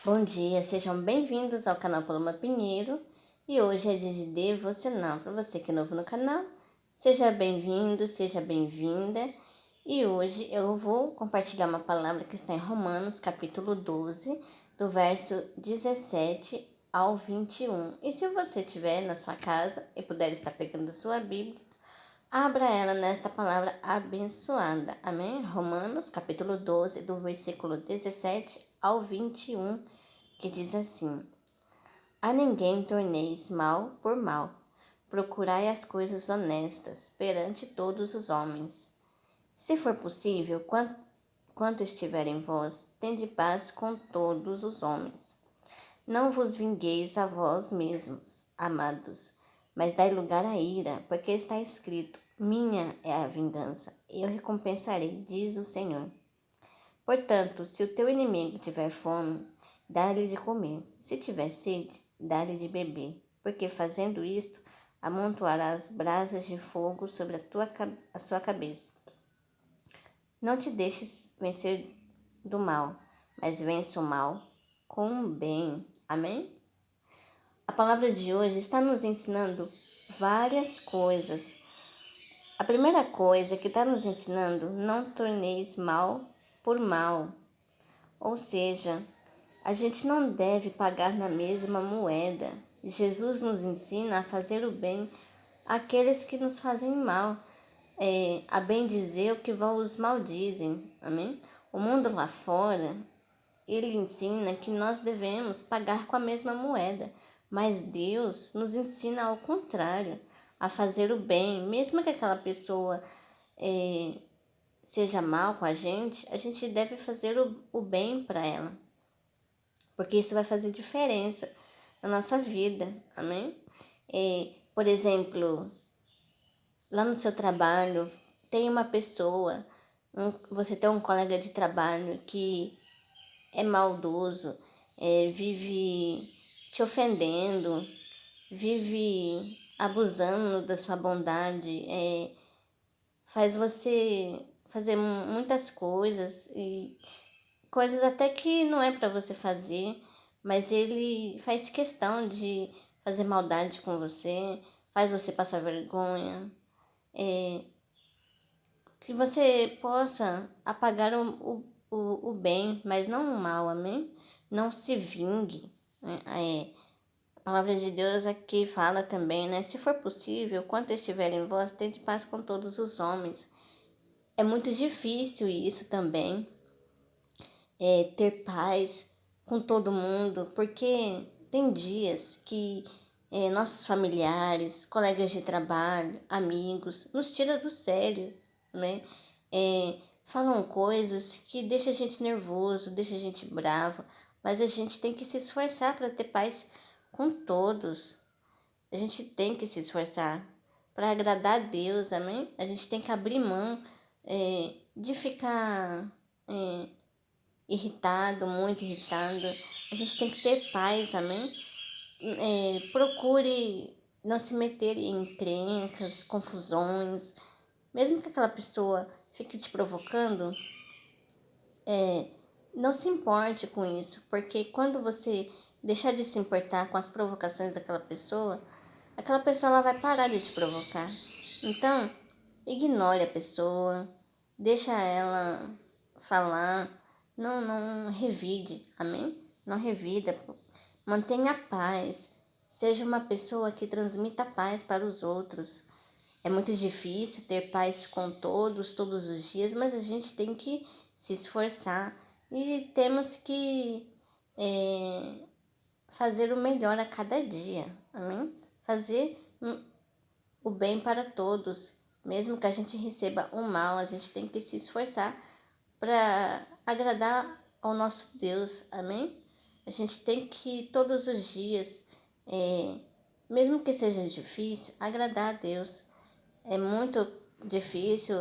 Bom dia, sejam bem-vindos ao canal Paloma Pinheiro e hoje é dia de devocional. Para você que é novo no canal, seja bem-vindo, seja bem-vinda. E hoje eu vou compartilhar uma palavra que está em Romanos, capítulo 12, do verso 17 ao 21. E se você estiver na sua casa e puder estar pegando a sua Bíblia, abra ela nesta palavra abençoada. Amém? Romanos, capítulo 12, do versículo 17 ao 21, que diz assim: A ninguém torneis mal por mal. Procurai as coisas honestas perante todos os homens. Se for possível, quanto estiver em vós, tende paz com todos os homens. Não vos vingueis a vós mesmos, amados, mas dai lugar à ira, porque está escrito: Minha é a vingança, eu recompensarei, diz o Senhor. Portanto, se o teu inimigo tiver fome, dá-lhe de comer. Se tiver sede, dá-lhe de beber. Porque fazendo isto, amontoarás brasas de fogo sobre a sua cabeça. Não te deixes vencer do mal, mas vence o mal com o bem. Amém? A palavra de hoje está nos ensinando várias coisas. A primeira coisa que está nos ensinando: não torneis mal por mal. Ou seja, a gente não deve pagar na mesma moeda. Jesus nos ensina a fazer o bem àqueles que nos fazem mal, a bem dizer o que vos maldizem. Amém? O mundo lá fora, ele ensina que nós devemos pagar com a mesma moeda, mas Deus nos ensina ao contrário, a fazer o bem, mesmo que aquela pessoa seja mal com a gente deve fazer o bem para ela, porque isso vai fazer diferença na nossa vida, amém? Por exemplo, lá no seu trabalho, tem uma pessoa, você tem um colega de trabalho que é maldoso, vive te ofendendo, vive abusando da sua bondade, faz você fazer muitas coisas e coisas até que não é para você fazer, mas ele faz questão de fazer maldade com você, faz você passar vergonha, que você possa apagar o bem, mas não o mal, amém? Não se vingue, né? A palavra de Deus aqui fala também, né? Se for possível, quanto estiver em vós, tende paz com todos os homens. É muito difícil isso também, ter paz com todo mundo, porque tem dias que nossos familiares, colegas de trabalho, amigos, nos tira do sério, né? Falam coisas que deixam a gente nervoso, deixam a gente bravo, mas a gente tem que se esforçar para ter paz com todos. A gente tem que se esforçar para agradar a Deus, amém? A gente tem que abrir mão de ficar irritado, muito irritado. A gente tem que ter paz, amém? Procure não se meter em encrencas, confusões. Mesmo que aquela pessoa fique te provocando, não se importe com isso, porque quando você deixar de se importar com as provocações daquela pessoa, aquela pessoa ela vai parar de te provocar. Então, ignore a pessoa, deixa ela falar, não revide, amém? Não revida, mantenha a paz, seja uma pessoa que transmita paz para os outros. É muito difícil ter paz com todos os dias, mas a gente tem que se esforçar e temos que fazer o melhor a cada dia, amém? Fazer o bem para todos, mesmo que a gente receba o mal, a gente tem que se esforçar para agradar ao nosso Deus, amém? A gente tem que todos os dias, mesmo que seja difícil, agradar a Deus. É muito difícil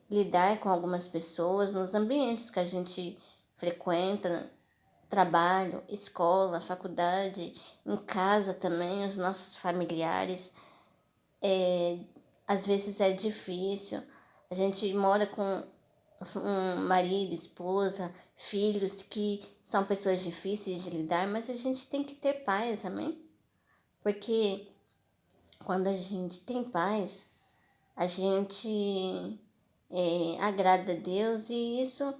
lidar com algumas pessoas nos ambientes que a gente frequenta, trabalho, escola, faculdade, em casa também, os nossos familiares. Às vezes é difícil. A gente mora com um marido, esposa, filhos que são pessoas difíceis de lidar, mas a gente tem que ter paz, amém? Porque quando a gente tem paz, a gente agrada a Deus e isso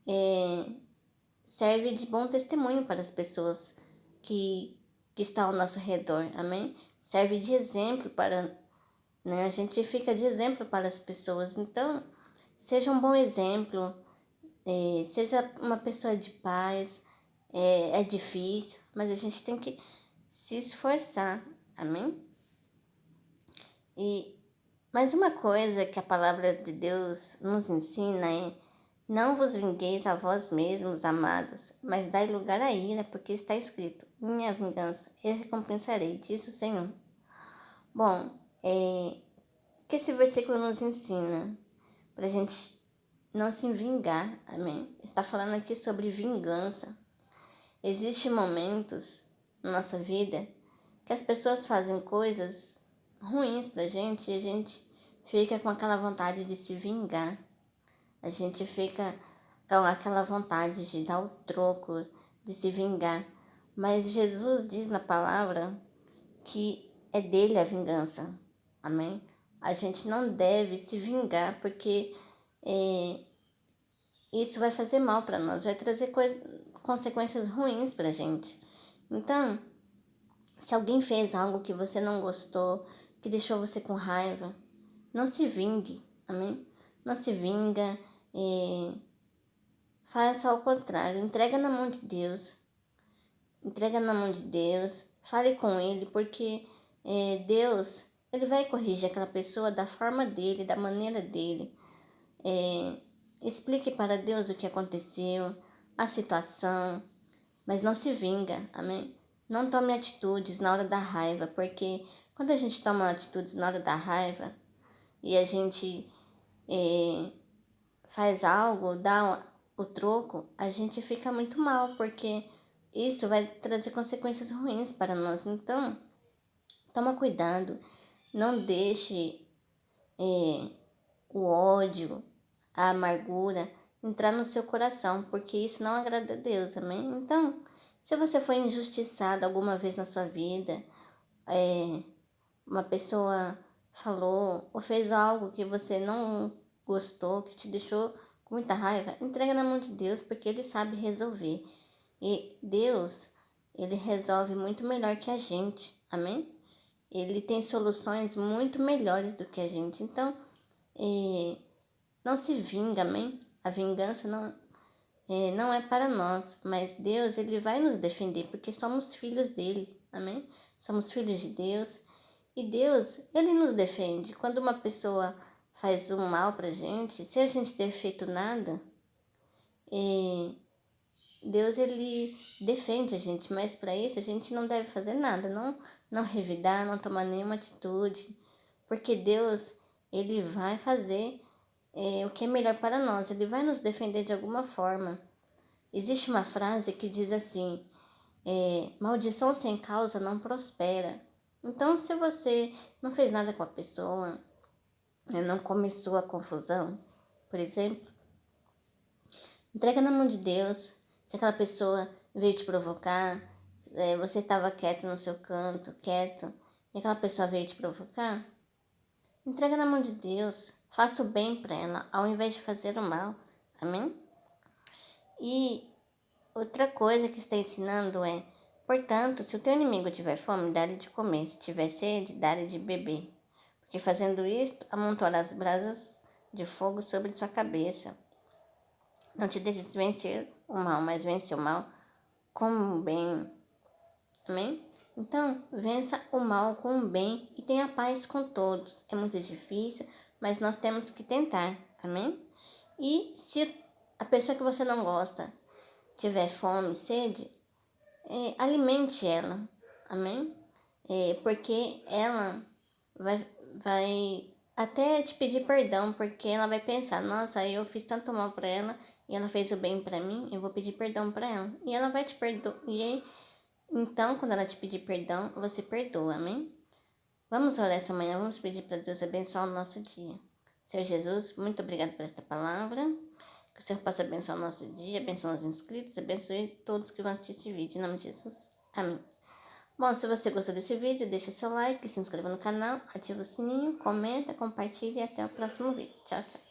é, serve de bom testemunho para as pessoas que estão ao nosso redor, amém? Serve de exemplo para, né? A gente fica de exemplo para as pessoas. Então, seja um bom exemplo, seja uma pessoa de paz. É difícil, mas a gente tem que se esforçar, amém? E mais uma coisa que a palavra de Deus nos ensina é: não vos vingueis a vós mesmos, amados, mas dai lugar à ira, porque está escrito: minha vingança, eu recompensarei, diz o Senhor. Bom, o que esse versículo nos ensina? Para a gente não se vingar, amém? Está falando aqui sobre vingança. Existem momentos na nossa vida que as pessoas fazem coisas ruins pra gente e a gente fica com aquela vontade de se vingar. A gente fica com aquela vontade de dar o troco, de se vingar. Mas Jesus diz na palavra que é dele a vingança. Amém? A gente não deve se vingar porque isso vai fazer mal para nós, vai trazer consequências ruins pra gente. Então, se alguém fez algo que você não gostou, que deixou você com raiva, não se vingue, amém? Não se vinga, faça ao contrário, entrega na mão de Deus. Entrega na mão de Deus, fale com Ele, porque Deus, Ele vai corrigir aquela pessoa da forma dele, da maneira dele. Explique para Deus o que aconteceu, a situação, mas não se vinga, amém? Não tome atitudes na hora da raiva, porque quando a gente toma atitudes na hora da raiva e a gente faz algo, dá o troco, a gente fica muito mal, porque isso vai trazer consequências ruins para nós. Então, toma cuidado, não deixe o ódio, a amargura entrar no seu coração, porque isso não agrada a Deus, amém? Então, se você foi injustiçado alguma vez na sua vida, uma pessoa falou ou fez algo que você não gostou, que te deixou com muita raiva, entrega na mão de Deus, porque Ele sabe resolver. E Deus, Ele resolve muito melhor que a gente, amém? Ele tem soluções muito melhores do que a gente. Então, não se vinga, amém? A vingança não é para nós, mas Deus, Ele vai nos defender, porque somos filhos dele, amém? Somos filhos de Deus, e Deus, Ele nos defende. Quando uma pessoa faz um mal pra gente, se a gente ter feito nada, Deus, Ele defende a gente, mas para isso a gente não deve fazer nada, não revidar, não tomar nenhuma atitude, porque Deus, Ele vai fazer o que é melhor para nós, Ele vai nos defender de alguma forma. Existe uma frase que diz assim: maldição sem causa não prospera. Então, se você não fez nada com a pessoa, não começou a confusão, por exemplo, entrega na mão de Deus. Se aquela pessoa veio te provocar, você estava quieto no seu canto, quieto, e aquela pessoa veio te provocar, entrega na mão de Deus. Faça o bem para ela, ao invés de fazer o mal. Amém? E outra coisa que está ensinando é: portanto, se o teu inimigo tiver fome, dá-lhe de comer. Se tiver sede, dá-lhe de beber. Porque fazendo isto, amontoarás brasas de fogo sobre sua cabeça. Não te deixes vencer o mal, mas vence o mal com o bem. Amém? Então, vença o mal com o bem e tenha paz com todos. É muito difícil, mas nós temos que tentar. Amém? E se a pessoa que você não gosta tiver fome, sede, alimente ela. Amém? Porque ela vai até te pedir perdão, porque ela vai pensar: nossa, eu fiz tanto mal para ela e ela fez o bem para mim, eu vou pedir perdão para ela. E ela vai te perdoar. E então, quando ela te pedir perdão, você perdoa, amém? Vamos orar essa manhã, vamos pedir para Deus abençoar o nosso dia. Senhor Jesus, muito obrigado por esta palavra. Que o Senhor possa abençoar o nosso dia, abençoar os inscritos, abençoe todos que vão assistir esse vídeo. Em nome de Jesus. Amém. Bom, se você gostou desse vídeo, deixa seu like, se inscreva no canal, ativa o sininho, comenta, compartilha e até o próximo vídeo. Tchau, tchau.